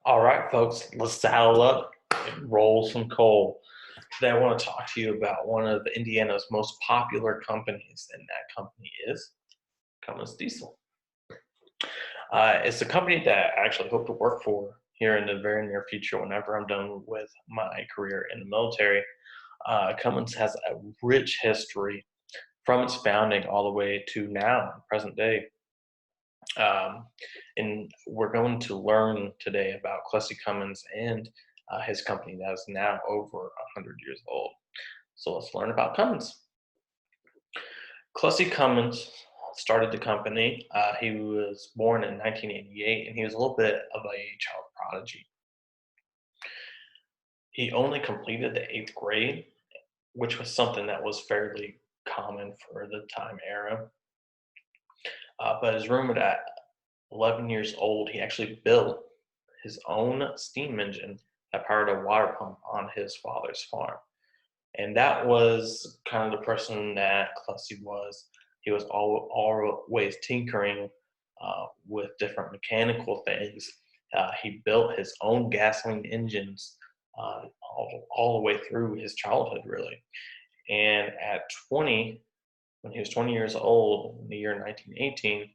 All right, folks, let's saddle up and roll some coal. Today, I want to talk to you about one of Indiana's most popular companies, and that company is Cummins Diesel. It's a company that I actually hope to work for here in the very near future whenever I'm done with my career in the military. Cummins has a rich history from its founding all the way to now, present day. Um, and we're going to learn today about Clussy Cummins and his company that is now over 100 years old. So let's learn about Cummins. Clussy Cummins started the company. He was born in 1988, and he was a little bit of a child prodigy. He only completed the 8th grade, which was something that was fairly common for the time era. But it's rumored that 11 years old, he actually built his own steam engine that powered a water pump on his father's farm. And that was kind of the person that Clussy was. He was always tinkering with different mechanical things. He built his own gasoline engines all the way through his childhood, really. And at 20, when he was 20 years old, in the year 1918,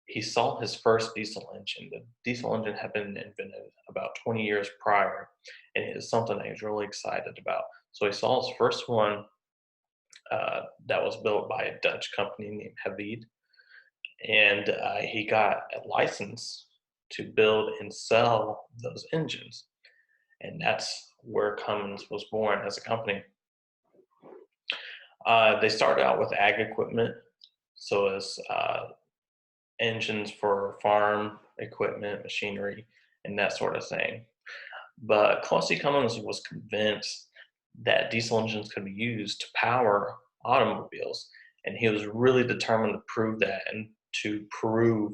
he saw his first diesel engine. The diesel engine had been invented about 20 years prior, and it is something that he's really excited about. So he saw his first one that was built by a Dutch company named Havid, and he got a license to build and sell those engines. And that's where Cummins was born as a company. They started out with ag equipment, so as engines for farm equipment, machinery, and that sort of thing. But Clussy Cummins was convinced that diesel engines could be used to power automobiles, and he was really determined to prove that and to prove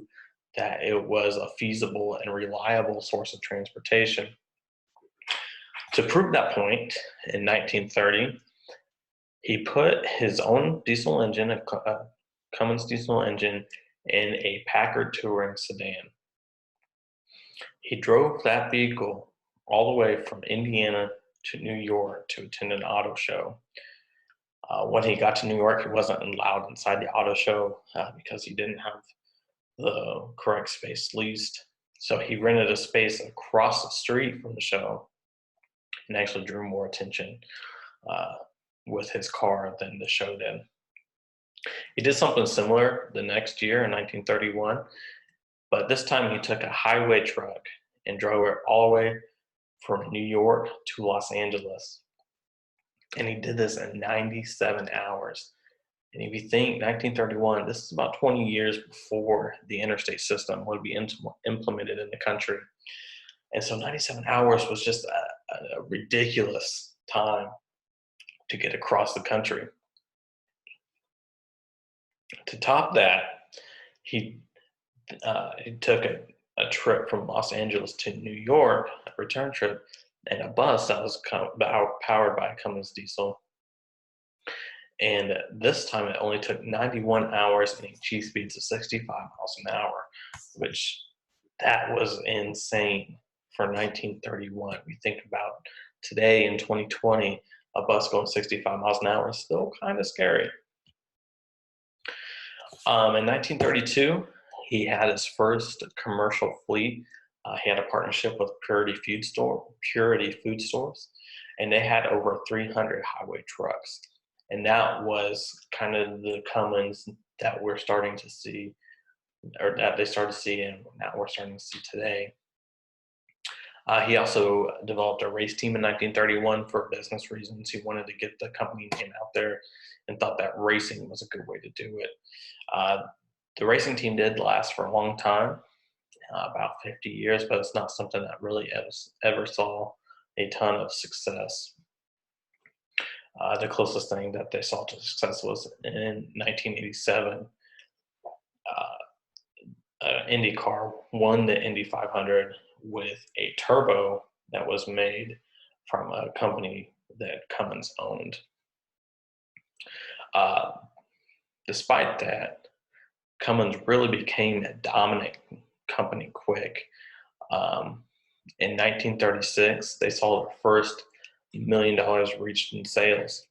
that it was a feasible and reliable source of transportation. To prove that point, in 1930, he put his own diesel engine, a Cummins diesel engine, in a Packard Touring sedan. He drove that vehicle all the way from Indiana to New York to attend an auto show. When he got to New York, he wasn't allowed inside the auto show because he didn't have the correct space leased. So he rented a space across the street from the show and actually drew more attention with his car than the show did. He did something similar the next year in 1931, but this time he took a highway truck and drove it all the way from New York to Los Angeles. And he did this in 97 hours. And if you think 1931, this is about 20 years before the interstate system would be implemented in the country. And so 97 hours was just a ridiculous time to get across the country. To top that, he took a trip from Los Angeles to New York, a return trip, in a bus that was powered by Cummins diesel. And this time it only took 91 hours and achieved speeds of 65 miles an hour, which that was insane for 1931. We think about today in 2020, a bus going 65 miles an hour is still kind of scary. In 1932, he had his first commercial fleet. He had a partnership with Purity Food Stores, and they had over 300 highway trucks. And that was kind of the Cummins that we're starting to see, or that they started to see, and now we're starting to see today. He also developed a race team in 1931 for business reasons. He wanted to get the company name out there and thought that racing was a good way to do it. The racing team did last for a long time, about 50 years, but it's not something that really ever saw a ton of success. The closest thing that they saw to success was in 1987. Indy car won the Indy 500 with a turbo that was made from a company that Cummins owned. Despite that, Cummins really became a dominant company quick. In 1936, they saw their first $1 million reached in sales.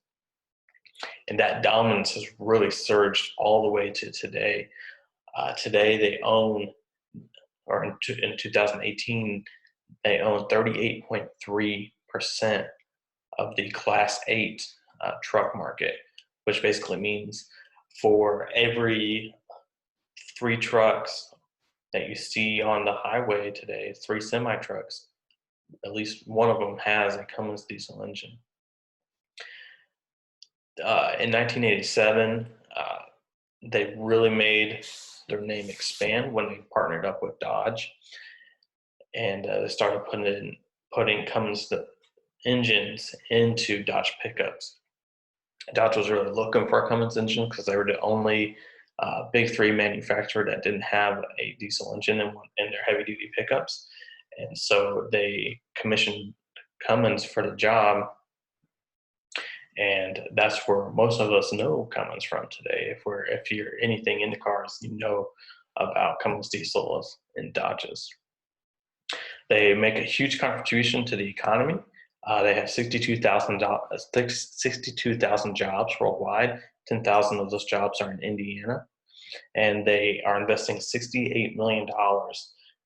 And that dominance has really surged all the way to today. Today, they own, or in 2018, they own 38.3% of the Class 8 truck market, which basically means for every 3 trucks that you see on the highway today, 3 semi trucks, at least one of them has a Cummins diesel engine. In 1987, they really made their name expand when they partnered up with Dodge, and they started putting Cummins engines into Dodge pickups. Dodge was really looking for a Cummins engine because they were the only big three manufacturer that didn't have a diesel engine in their heavy duty pickups. And so they commissioned Cummins for the job. And that's where most of us know Cummins from today. If you're anything in the cars, you know about Cummins diesels and Dodges. They make a huge contribution to the economy. They have 62,000 jobs worldwide. 10,000 of those jobs are in Indiana, and they are investing $68 million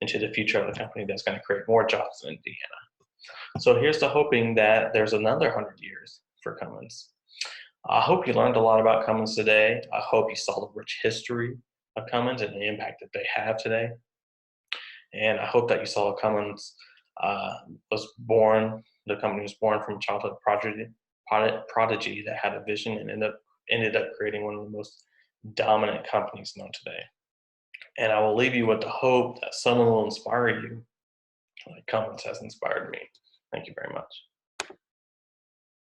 into the future of the company that's going to create more jobs in Indiana. So here's to hoping that there's another 100 years for Cummins. I hope you learned a lot about Cummins today. I hope you saw the rich history of Cummins and the impact that they have today. And I hope that you saw Cummins was born, the company was born from a childhood prodigy that had a vision and ended up creating one of the most dominant companies known today. And I will leave you with the hope that someone will inspire you like Cummins has inspired me. Thank you very much.